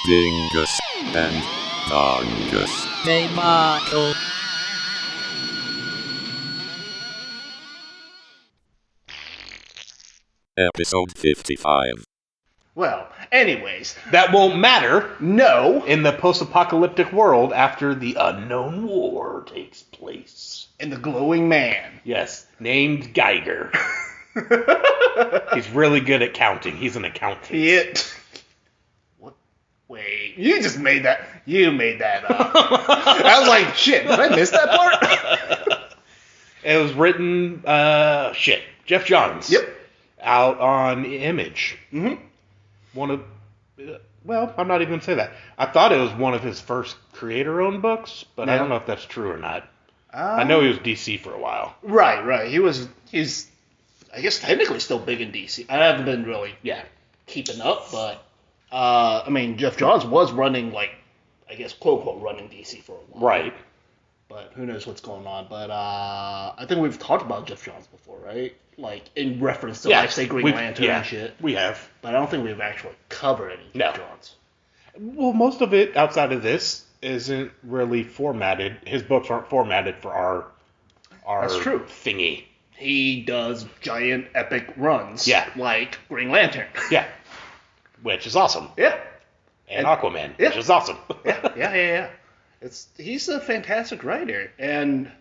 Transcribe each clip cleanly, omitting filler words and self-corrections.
Dingus and Dongus. Tomato. Episode 55. Well, anyways, That won't matter no. in the post-apocalyptic world after the unknown war takes place. And the glowing man. Yes, named Geiger. He's really good at counting. He's an accountant. What? Wait, you just made that. You made that up. I was like, shit, did I miss that part? It was written, Geoff Johns. Yep. Out on Image. Mm-hmm. One of, well, I'm not even going to say that. I thought it was one of his first creator-owned books, but I don't know if that's true or not. I know he was DC for a while. Right. He's, I guess, technically still big in DC. I haven't been really, keeping up, but, I mean, Geoff Johns was running, like, I guess, quote-unquote, running DC for a while. Right. But who knows what's going on. But I think we've talked about Geoff Johns before, right? Like, in reference to, like, say, Green Lantern and shit. We have. But I don't think we've actually covered any Geoff Johns. Well, most of it outside of this isn't really formatted. His books aren't formatted for our That's true. thingy. He does giant epic runs. Yeah. Like Green Lantern. Yeah. Which is awesome. Yeah. And Aquaman, Yeah. which is awesome. Yeah. He's a fantastic writer. And,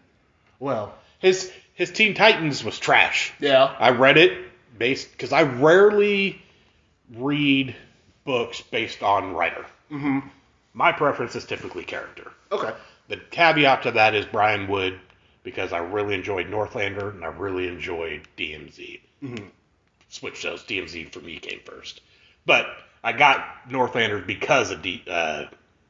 well. His Teen Titans was trash. Yeah. I read it because I rarely read books based on writer. Mm-hmm. My preference is typically character. Okay. The caveat to that is Brian Wood, because I really enjoyed Northlander and I really enjoyed DMZ. Mm-hmm. Switch those. DMZ for me came first. But I got Northlander because of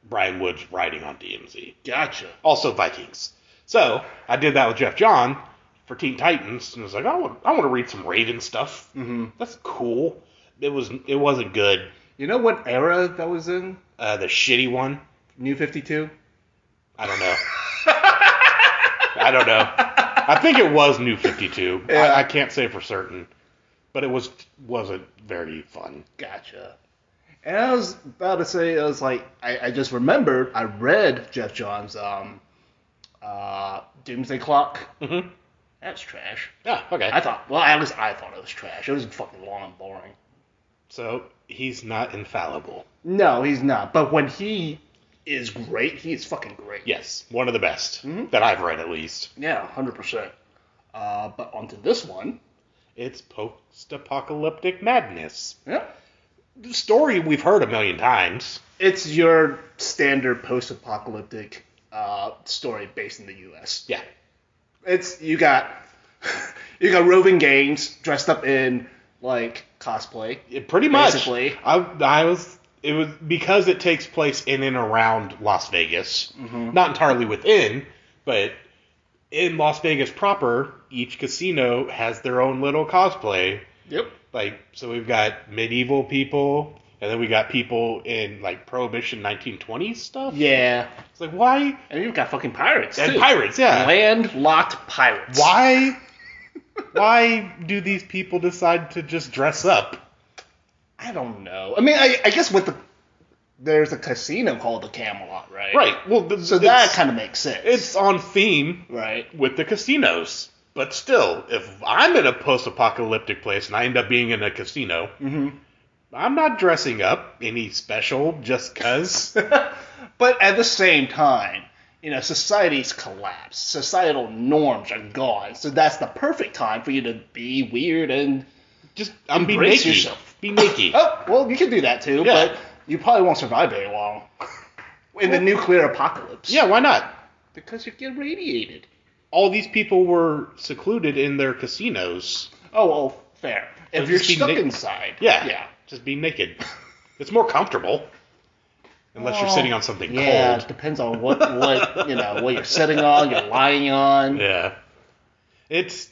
Brian Wood's writing on DMZ. Gotcha. Also Vikings. So I did that with Geoff John for Teen Titans, and I was like, I want to read some Raven stuff. Mm-hmm. That's cool. It wasn't good. You know what era that was in? The shitty one. New 52? I don't know. I think it was New 52. Yeah. I can't say for certain, but it wasn't very fun. Gotcha. And I was about to say, I was like, I just remembered, I read Geoff Johns' Doomsday Clock. Mm-hmm. That's trash. Yeah, okay. At least I thought it was trash. It was fucking long and boring. So he's not infallible. No, he's not. But when he is great, he is fucking great. Yes, one of the best that I've read, at least. Yeah, 100%. But onto this one. It's post-apocalyptic madness. Yeah. The story we've heard a million times. It's your standard post-apocalyptic story based in the U.S. Yeah. It's you got roving gangs dressed up in like cosplay. Pretty much. Basically. It was because it takes place in and around Las Vegas. Mm-hmm. Not entirely within, but in Las Vegas proper, each casino has their own little cosplay. Yep. Like, so we've got medieval people, and then we got people in, like, Prohibition 1920s stuff. Yeah. It's like, why? And you've got fucking pirates, And too. pirates, yeah. Landlocked pirates. Why do these people decide to just dress up? I don't know. I mean, I guess there's a casino called the Camelot, right? Right. Well, So that kind of makes sense. It's on theme right. with the casinos. But still, if I'm in a post-apocalyptic place and I end up being in a casino, I'm not dressing up any special just because. But at the same time, society's collapsed. Societal norms are gone. So that's the perfect time for you to be weird and Just be naked. yourself. Be naked. Oh, well, you can do that too, Yeah. but you probably won't survive very long in the nuclear apocalypse. Yeah, why not? Because you get radiated. All these people were secluded in their casinos. Oh, well, fair. If Well, you're just be stuck naked. inside. Yeah. Just be naked. It's more comfortable. Unless you're sitting on something Yeah, cold. it depends on what what you're sitting on, you're lying on. Yeah. It's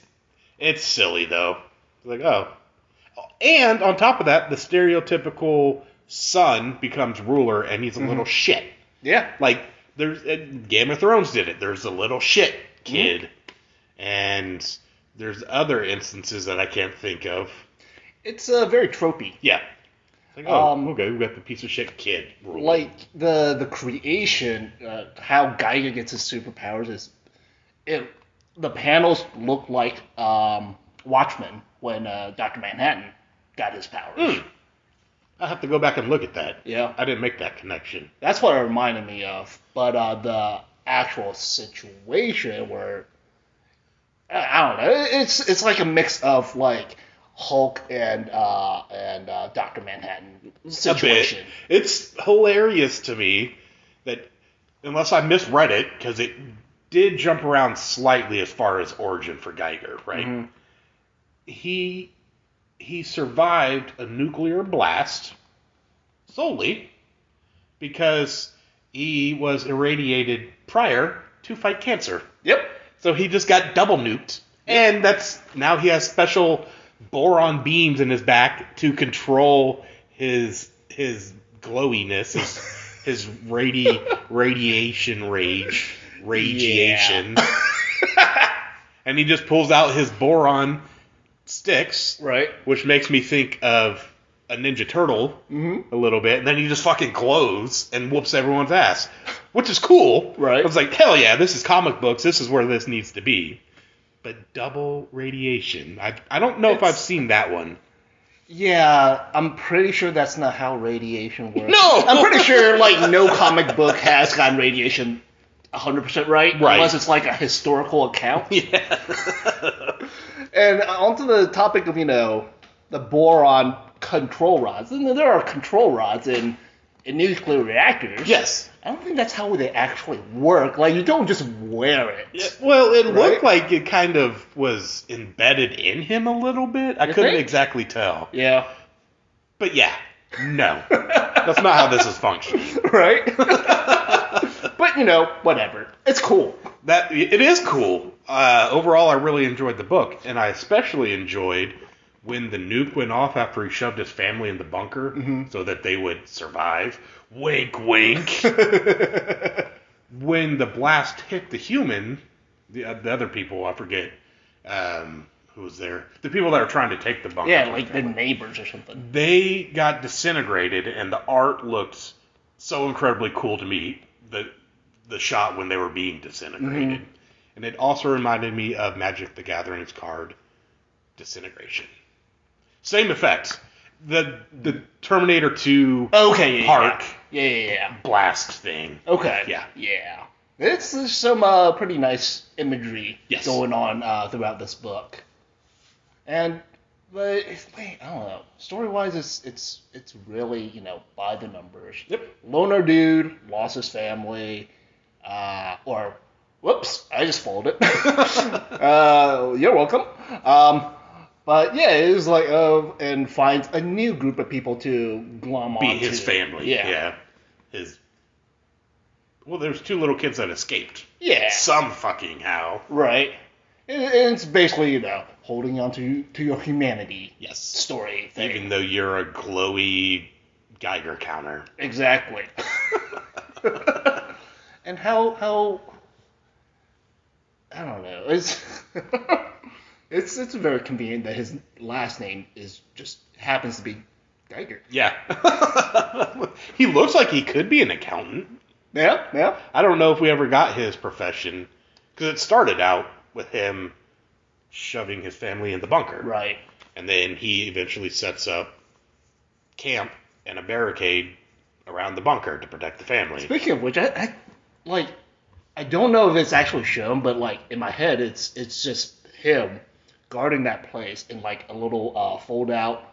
silly, though. It's like, oh. And on top of that, the stereotypical son becomes ruler, and he's a little shit. Yeah. Like, Game of Thrones did it. There's a little shit kid. And there's other instances that I can't think of. It's very tropey. Yeah. It's like, okay, we got the piece of shit kid ruling. Like the creation, how Geiger gets his superpowers is, the panels look like Watchmen when Dr. Manhattan got his powers. I have to go back and look at that. Yeah. I didn't make that connection. That's what it reminded me of. But the actual situation where, I don't know, it's like a mix of like Hulk and Dr. Manhattan situation. A bit. It's hilarious to me that, unless I misread it, because it did jump around slightly as far as origin for Geiger, right? Mm-hmm. He survived a nuclear blast solely because he was irradiated prior to fight cancer. Yep. So he just got double nuked, and now he has special boron beams in his back to control his glowiness, his radiation. And he just pulls out his boron sticks, Right. which makes me think of a Ninja Turtle a little bit, and then he just fucking glows and whoops everyone's ass, which is cool. Right. I was like, hell yeah, this is comic books, this is where this needs to be. But double radiation, I don't know if I've seen that one. Yeah, I'm pretty sure that's not how radiation works. No! I'm pretty sure like no comic book has gotten radiation 100% right, unless it's like a historical account. Yeah. And onto the topic of, the boron control rods. And there are control rods in nuclear reactors. Yes. I don't think that's how they actually work. Like, you don't just wear it. Yeah, well, it looked like it kind of was embedded in him a little bit. I couldn't exactly tell. Yeah. But yeah, no. That's not how this is functioning. Right? But, whatever. It's cool. It is cool. Overall, I really enjoyed the book, and I especially enjoyed when the nuke went off after he shoved his family in the bunker so that they would survive. Wink, wink. When the blast hit the human, the other people, I forget who was there. The people that were trying to take the bunker. Yeah, like the neighbors or something. They got disintegrated, and the art looked so incredibly cool to me. The shot when they were being disintegrated. And it also reminded me of Magic the Gathering's card, Disintegration. Same effect. The Terminator 2 Park blast thing. Okay. Yeah. It's some pretty nice imagery going on throughout this book. But I don't know. Story-wise, it's really, by the numbers. Yep. Loner dude lost his family, whoops, I just followed it. You're welcome. But yeah, it was like, and finds a new group of people to glom on. Be his family. Yeah. Well, there's two little kids that escaped. Yeah. Some fucking how. Right. And it's basically, holding on to your humanity. Yes. Story thing. Even though you're a glowy Geiger counter. Exactly. And how I don't know. It's very convenient that his last name happens to be Geiger. Yeah. He looks like he could be an accountant. Yeah. I don't know if we ever got his profession, because it started out with him shoving his family in the bunker. Right. And then he eventually sets up camp and a barricade around the bunker to protect the family. Speaking of which, I don't know if it's actually shown, but in my head, it's just him guarding that place in a little fold out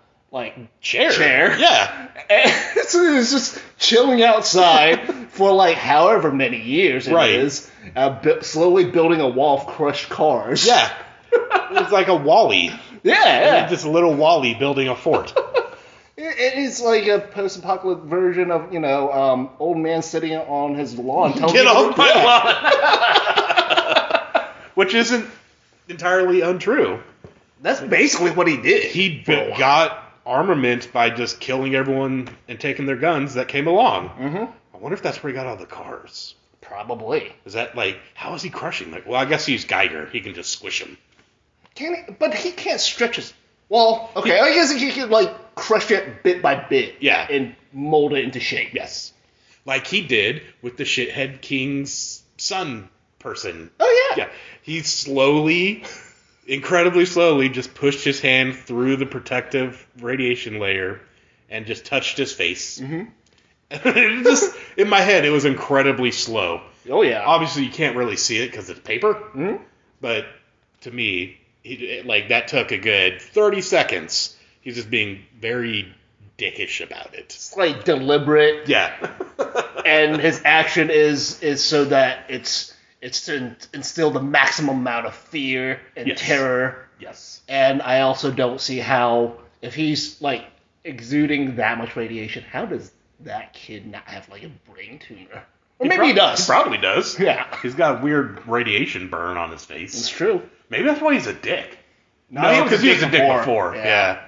chair. Yeah. And it's just chilling outside for however many years it is, slowly building a wall of crushed cars. Yeah. It's like a Wall-E. Yeah. Just a little Wall-E building a fort. It's like a post-apocalyptic version of, old man sitting on his lawn. Get off my lawn! Which isn't entirely untrue. That's basically what he did. He got armament by just killing everyone and taking their guns that came along. Mm-hmm. I wonder if that's where he got all the cars. Probably. Is that how is he crushing? Well, I guess he's Geiger. He can just squish them. Can he? But he can't stretch his Well, okay, I guess he could, like, crush it bit by bit. Yeah. And mold it into shape. Yes. Like he did with the Shithead King's son person. Oh, yeah. Yeah. He slowly, incredibly slowly, just pushed his hand through the protective radiation layer and just touched his face. Mm-hmm. Just, in my head, it was incredibly slow. Oh, yeah. Obviously, you can't really see it because it's paper. Mm-hmm. But to me, that took a good 30 seconds. He's just being very dickish about it. It's like deliberate. Yeah. And his action is so that it's to instill the maximum amount of fear and terror. Yes. And I also don't see how, if he's like exuding that much radiation, how does that kid not have like a brain tumor? Or maybe he does. He probably does. Yeah. He's got a weird radiation burn on his face. It's true. Maybe that's why he's a dick. No, because he was a dick before. Yeah.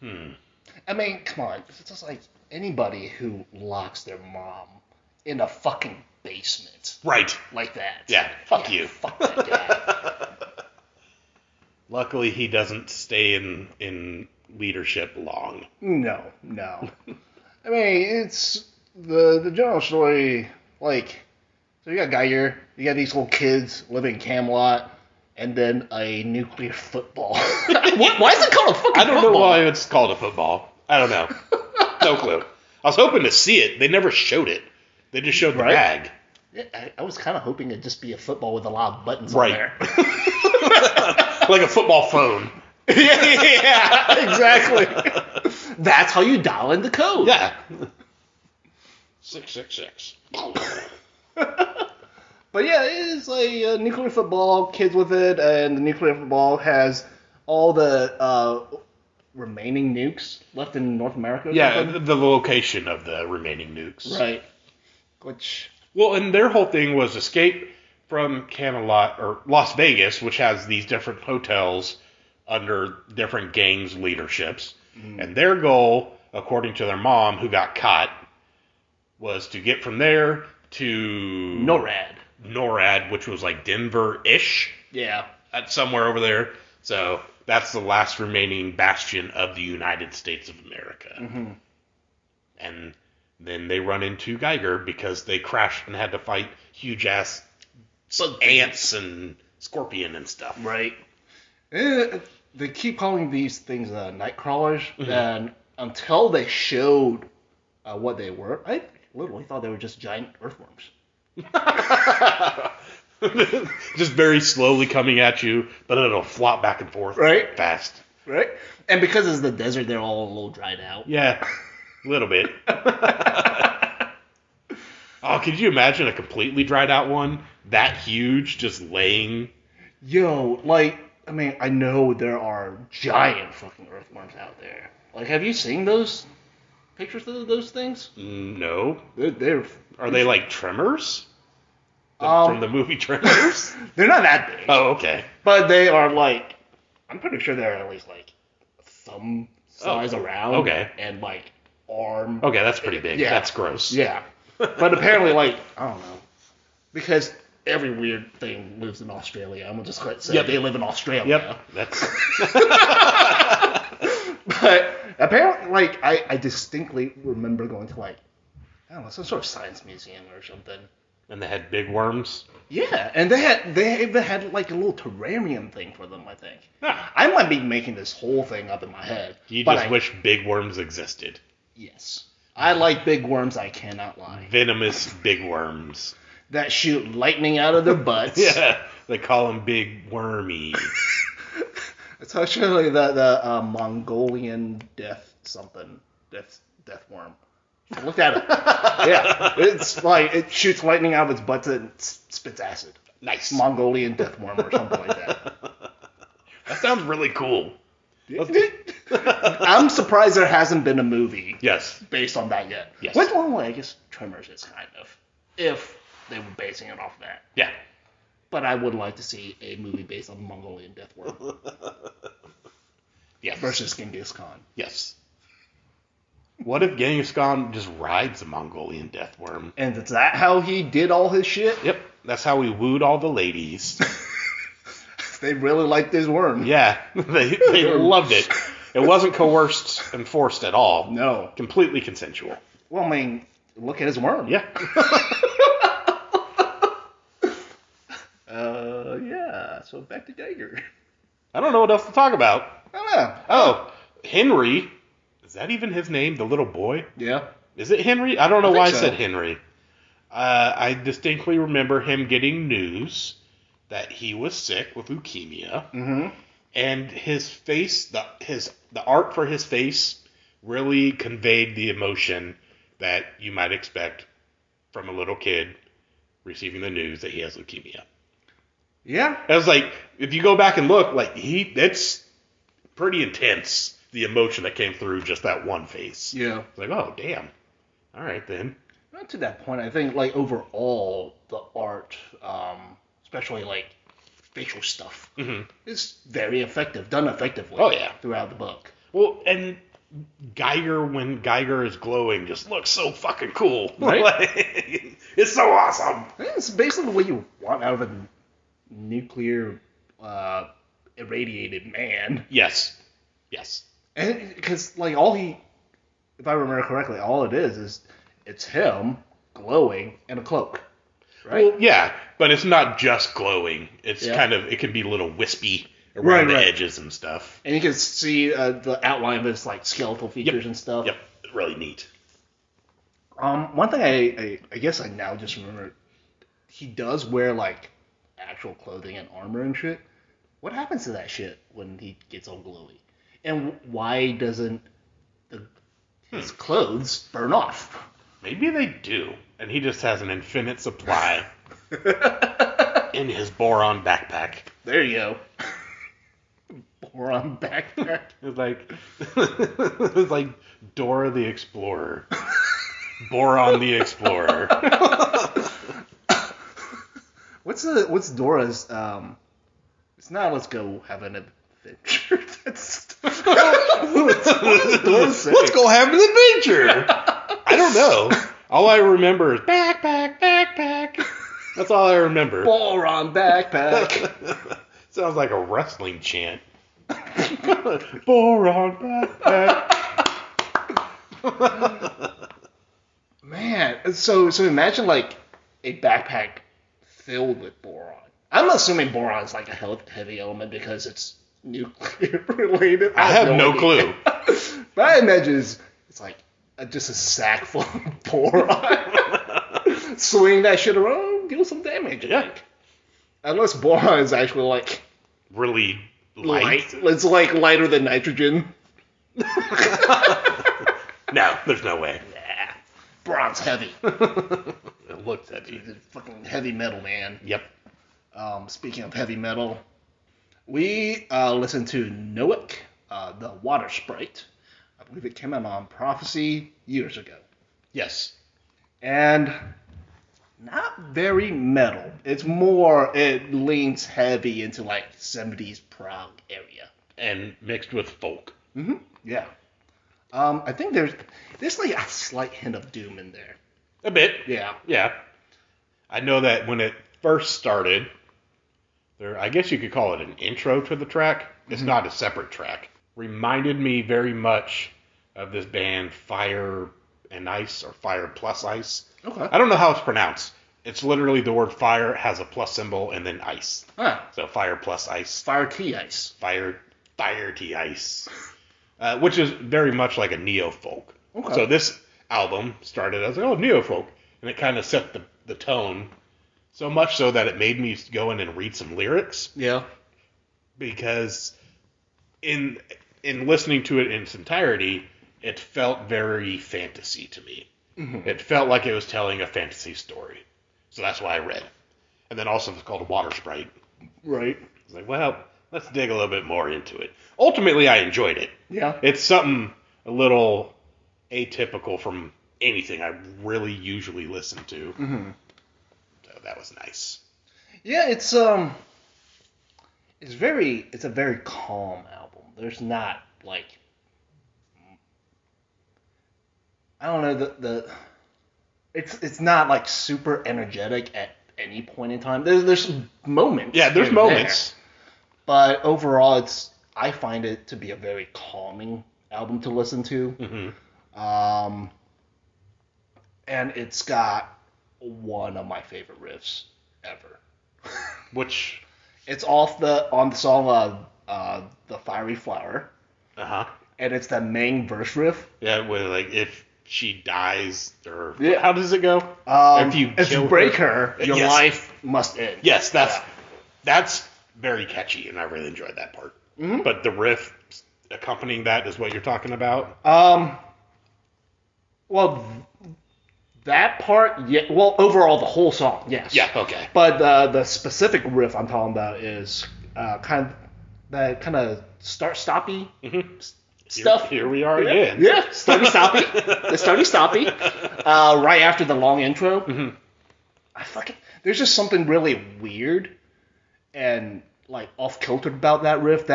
Hmm. I mean, come on. It's just like anybody who locks their mom in a fucking basement. Right. Like that. Yeah. Fuck you. Fuck that guy. Luckily, he doesn't stay in leadership long. No. I mean, it's the general story, like, so you got Geiger, you got these little kids living in Camelot, and then a nuclear football. Why is it called a fucking football? I don't know why it's called a football. I don't know. No clue. I was hoping to see it. They never showed it. They just showed the bag. Yeah, I was kind of hoping it'd just be a football with a lot of buttons on there. Like a football phone. Yeah, exactly. That's how you dial in the code. Yeah. 666. But yeah, it is a nuclear football, kids with it, and the nuclear football has all the remaining nukes left in North America. Yeah, the location of the remaining nukes. Right. Which... Well, and their whole thing was escape from Camelot, or Las Vegas, which has these different hotels under different gangs' leaderships. Mm. And their goal, according to their mom, who got caught, was to get from there to... NORAD, which was like Denver-ish. Yeah. Somewhere over there. So that's the last remaining bastion of the United States of America. Mm-hmm. And then they run into Geiger because they crashed and had to fight huge-ass ants and scorpion and stuff. Right. They keep calling these things night crawlers, mm-hmm. and until they showed what they were, I literally thought they were just giant earthworms. Just very slowly coming at you, but it'll flop back and forth fast. Right? And because it's the desert, they're all a little dried out. Yeah, a little bit. Oh, could you imagine a completely dried out one? That huge, just laying? Yo, like, I mean, I know there are giant fucking earthworms out there. Like, have you seen those pictures of those things? No. Are they like Tremors? From the movie Tremors? They're not that big. Oh, okay. But they are like, I'm pretty sure they're at least like thumb size around. Okay. And like arm. Okay, that's pretty big. Yeah. That's gross. Yeah. But apparently, like, I don't know. Because every weird thing lives in Australia. I'm going to just say they live in Australia. Yep. That's... But apparently, like, I distinctly remember going to, like, I don't know, some sort of science museum or something. And they had big worms? Yeah, and they even had like a little terrarium thing for them, I think. Huh. I might be making this whole thing up in my head. You just wish big worms existed. Yes. I like big worms, I cannot lie. Venomous big worms. That shoot lightning out of their butts. Yeah, they call them big wormy. It's actually the Mongolian death worm. Look at it. Yeah, it's like it shoots lightning out of its butt and spits acid. Nice. Mongolian death worm or something like that. That sounds really cool. I'm surprised there hasn't been a movie based on that yet. Yes. Well, I guess Tremors is kind of, if they were basing it off that. Yeah. But I would like to see a movie based on the Mongolian death worm. Yes. Versus Genghis Khan. Yes. What if Genghis Khan just rides a Mongolian death worm? And is that how he did all his shit? Yep. That's how he wooed all the ladies. They really liked this worm. Yeah, they loved it. It wasn't coerced and forced at all. No. Completely consensual. Well, I mean, look at his worm. Yeah. Yeah. So back to Geiger. I don't know what else to talk about. I don't know. Oh, Henry. Is that even his name? The little boy? Yeah. Is it Henry? I don't know I why I think so. said Henry. I distinctly remember him getting news that he was sick with leukemia. Mm-hmm. And his face, the art for his face really conveyed the emotion that you might expect from a little kid receiving the news that he has leukemia. Yeah. I was like, if you go back and look, like it's pretty intense, the emotion that came through just that one face. Yeah. It's like, oh, damn. All right, then. Not to that point, I think, like, overall, the art, especially, like, facial stuff, is very effective, done effectively. Oh, yeah. Throughout the book. Well, and Geiger, when Geiger is glowing, just looks so fucking cool. Right? Like, it's so awesome. It's basically what you want out of a nuclear, irradiated man. Yes. Yes. And, because, like, if I remember correctly, all it is it's him glowing in a cloak. Right? Well, yeah, but it's not just glowing. It's it can be a little wispy around the edges and stuff. And you can see the outline of his, like, skeletal features and stuff. Yep, really neat. One thing I guess I now just remember, he does wear, like, actual clothing and armor and shit. What happens to that shit when he gets all glowy? And why doesn't his clothes burn off? Maybe they do, and he just has an infinite supply in his boron backpack. There you go. Boron backpack. It's like Dora the Explorer. Boron the Explorer. What's Dora's? It's not let's go have an adventure. That's what does Dora say? Let's go have an adventure. I don't know. All I remember is backpack, backpack. That's all I remember. Boron backpack. Sounds like a wrestling chant. Boron backpack. Man, so imagine like a backpack filled with boron. I'm assuming boron is like a heavy element because it's nuclear related. I have no clue. But I imagine it's like just a sack full of boron. Swing that shit around, deal some damage. I think. Unless boron is actually like really light. It's like lighter than nitrogen. No, there's no way. Nah, boron's heavy. It looks heavy. It's fucking heavy metal, man. Yep. Speaking of heavy metal, we listened to Noekk, the water sprite. I believe it came out on Prophecy years ago. Yes. And not very metal. It leans heavy into like 70s Prague area. And mixed with folk. Mm-hmm. Yeah. I think there's like a slight hint of doom in there. A bit. Yeah. Yeah. I know that when it first started, I guess you could call it an intro to the track. It's not a separate track. Reminded me very much of this band Fire and Ice, or Fire Plus Ice. Okay. I don't know how it's pronounced. It's literally the word fire has a plus symbol and then ice. Huh. So Fire Plus Ice. Fire Tea Ice. Fire Tea Ice. Which is very much like a neo-folk. Okay. So this album started as, neo-folk. And it kind of set the tone. So much so that it made me go in and read some lyrics. Yeah. Because in listening to it in its entirety, it felt very fantasy to me. Mm-hmm. It felt like it was telling a fantasy story. So that's why I read. And then also it's called Water Sprite. Right. It's like, well, let's dig a little bit more into it. Ultimately, I enjoyed it. Yeah. It's something a little atypical from anything I really usually listen to. Mm-hmm. So that was nice. Yeah, it's a very calm album. There's not like, I don't know, it's not like super energetic at any point in time. There's moments. Yeah, there's moments. But overall, I find it to be a very calming album to listen to. Mm-hmm. And it's got one of my favorite riffs ever. Which? It's on the song The Fiery Flower. Uh-huh. And it's the main verse riff. Yeah, where like if she dies or Yeah. how does it go? If you break her, your Yes. life must end. Yes, that's very catchy, and I really enjoyed that part. Mm-hmm. But the riff accompanying that is what you're talking about? Well, that part, yeah. Well, overall, the whole song, yes. Yeah, okay. But the specific riff I'm talking about is kind of start-stoppy stuff. Here we are again. Yeah, starty-stoppy. The starty-stoppy. Right after the long intro. Mm-hmm. There's just something really weird and like off-kiltered about that riff.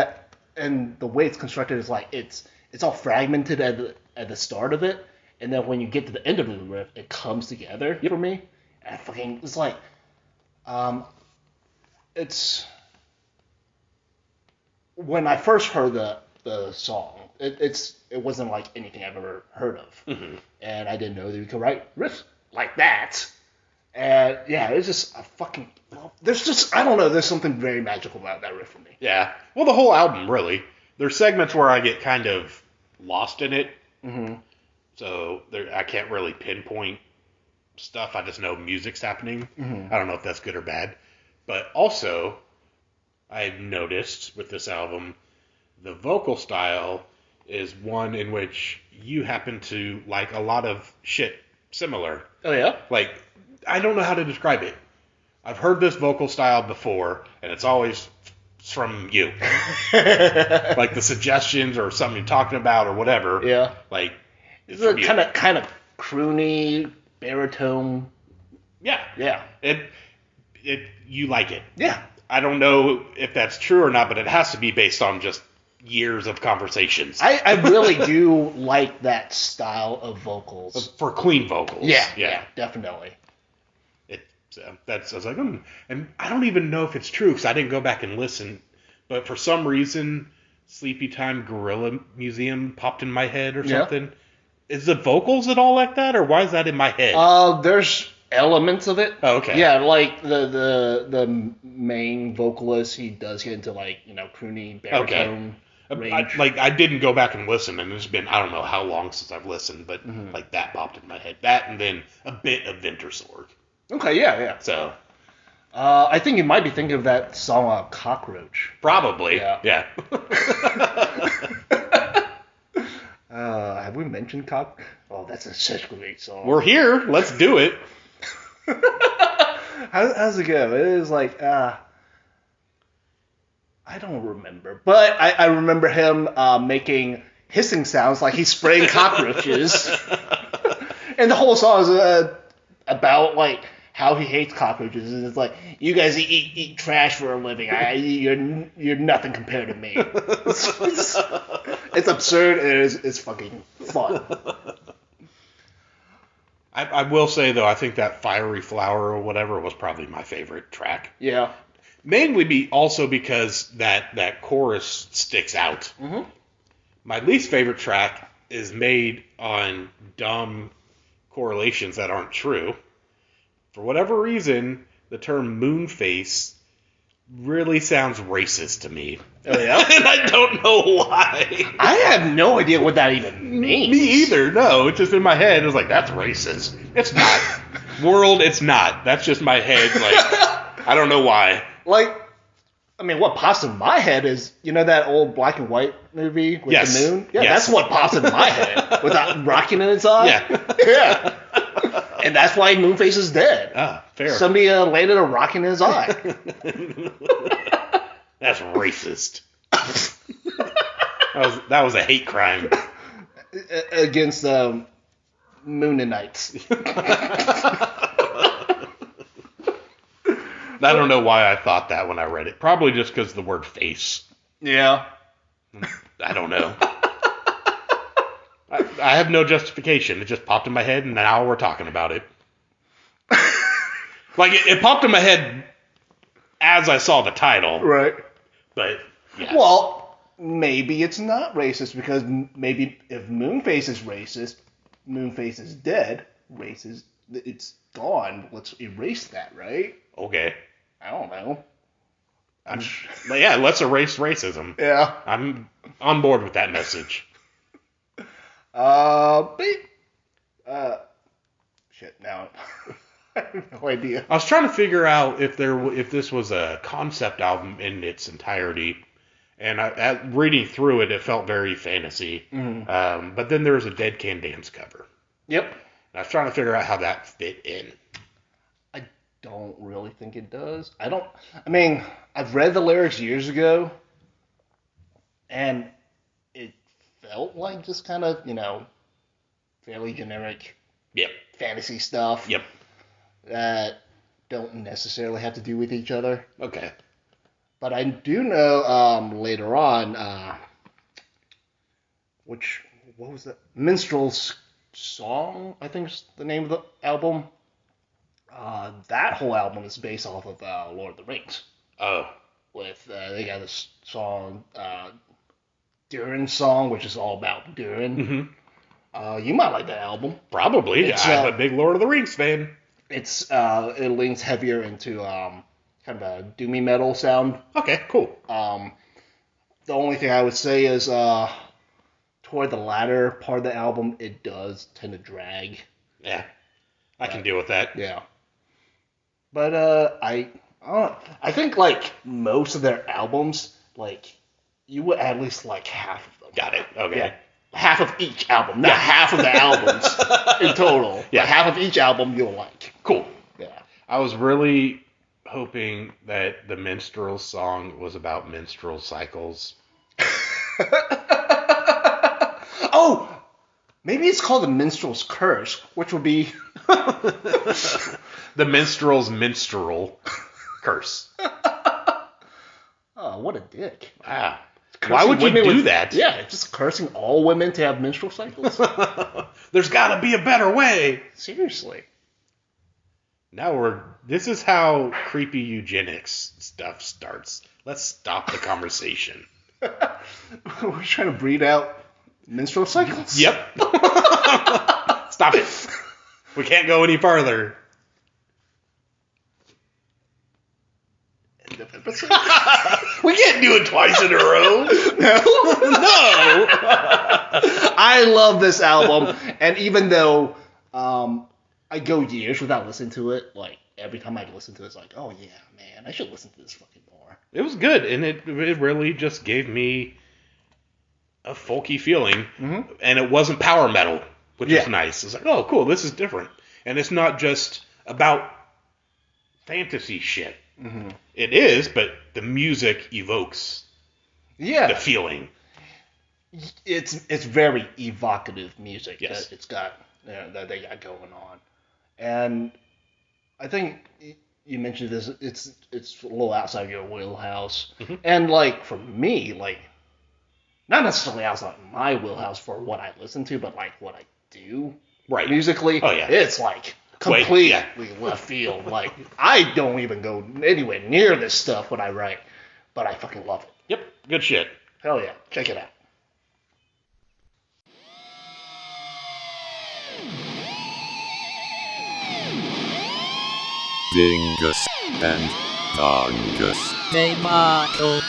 And the way it's constructed is like it's all fragmented at the start of it. And then when you get to the end of the riff, it comes together for me. And it's like, it's when I first heard the song, it wasn't like anything I've ever heard of, and I didn't know that you could write riffs like that. And yeah, it's just there's just I don't know. There's something very magical about that riff for me. Yeah. Well, the whole album really. There's segments where I get kind of lost in it. Mm-hmm. So I can't really pinpoint stuff. I just know music's happening. I don't know if that's good or bad. But also, I've noticed with this album, the vocal style is one in which you happen to like a lot of shit similar. Oh yeah? Like, I don't know how to describe it. I've heard this vocal style before, and it's always from you. Like the suggestions or something you're talking about or whatever. Yeah. Like, It's a kind of croony baritone. Yeah. Yeah. You like it. Yeah. I don't know if that's true or not, but it has to be based on just years of conversations. I really do like that style of vocals. For clean vocals. Yeah, definitely. I was like, and I don't even know if it's true because I didn't go back and listen, but for some reason, Sleepy Time Gorilla Museum popped in my head or something. Yeah. Is the vocals at all like that, or why is that in my head? There's elements of it. Oh, okay. Yeah, like the main vocalist, he does get into like croony baritone range. I didn't go back and listen, and it's been I don't know how long since I've listened, but like that popped in my head. That and then a bit of Wintersorg. Okay, yeah. So, I think you might be thinking of that song "Cockroach." Probably. Yeah. Have we mentioned Cock? Oh, that's such a great song. We're here. Let's do it. How's it go? It is like, I don't remember. But I remember him making hissing sounds like he's spraying cockroaches. And the whole song is about, like, how he hates cockroaches. And it's like, you guys eat trash for a living. You're nothing compared to me. It's absurd and it's fucking fun. I will say, though, I think that Fiery Flower or whatever was probably my favorite track. Yeah. Mainly also because that chorus sticks out. Mm-hmm. My least favorite track is made on dumb correlations that aren't true. For whatever reason, the term moonface really sounds racist to me. Oh, yeah? And I don't know why. I have no idea what that even means. Me either, no. It's just in my head. It's like, that's racist. It's not. World, it's not. That's just my head. Like, I don't know why. Like, I mean, what pops in my head is, that old black and white movie with the moon? Yeah, yes. That's what pops in my head. With that rocking in its eye? Yeah. And that's why Moonface is dead. Ah, fair. Somebody landed a rock in his eye. That's racist. That was a hate crime. Against Moonanites. I don't know why I thought that when I read it. Probably just because of the word face. Yeah. I don't know. I have no justification. It just popped in my head, and now we're talking about it. Like, it popped in my head as I saw the title. Right. But yeah. Well, maybe it's not racist because maybe if Moonface is racist, Moonface is dead. Racist, it's gone. Let's erase that, right? Okay. I don't know. But yeah, let's erase racism. Yeah. I'm on board with that message. Shit. Now I have no idea. I was trying to figure out if this was a concept album in its entirety, and reading through it, it felt very fantasy. Mm-hmm. But then there was a Dead Can Dance cover. Yep. And I was trying to figure out how that fit in. I don't really think it does. I mean, I've read the lyrics years ago, and it felt like just kind of, fairly generic Yep. fantasy stuff. Yep. That don't necessarily have to do with each other. Okay. But I do know later on, what was that? Minstrel's Song, I think is the name of the album. That whole album is based off of Lord of the Rings. Oh. With they got this song, Durin's Song, which is all about Durin. Mm-hmm. You might like that album. Probably. I'm a big Lord of the Rings fan. It leans heavier into kind of a doomy metal sound. Okay, cool. The only thing I would say is toward the latter part of the album, it does tend to drag. Yeah, I can deal with that. Yeah. But I don't know. I think like most of their albums, like you would at least like half of them. Got it. Okay. Yeah. Half of each album, not half of the albums in total. Yeah. But half of each album you'll like. Cool. Yeah. I was really hoping that the Minstrel's Song was about menstrual cycles. Oh, maybe it's called The Minstrel's Curse, which would be The Minstrel's Minstrel Curse. Oh, what a dick. Wow. Cursing Why would you women do that? Yeah, just cursing all women to have menstrual cycles? There's got to be a better way. Seriously. This is how creepy eugenics stuff starts. Let's stop the conversation. We're trying to breed out menstrual cycles? Yep. Stop it. We can't go any farther. End of episode? We can't do it twice in a row. No. I love this album, and even though I go years without listening to it, like every time I listen to it, it's like, oh yeah, man, I should listen to this fucking more. It was good, and it really just gave me a folky feeling, and it wasn't power metal, which is nice. It's like, oh, cool, this is different, and it's not just about fantasy shit. Mm-hmm. It is, but the music evokes the feeling. It's very evocative music Yes. that it's got that they got going on, and I think you mentioned this. It's a little outside your wheelhouse, and like for me, like not necessarily outside my wheelhouse for what I listen to, but like what I do musically. Oh yeah, it's like completely left field. Like I don't even go anywhere near this stuff when I write, but I fucking love it. Yep, good shit. Hell yeah, check it out. Dingus and Dongus. Hey Marco.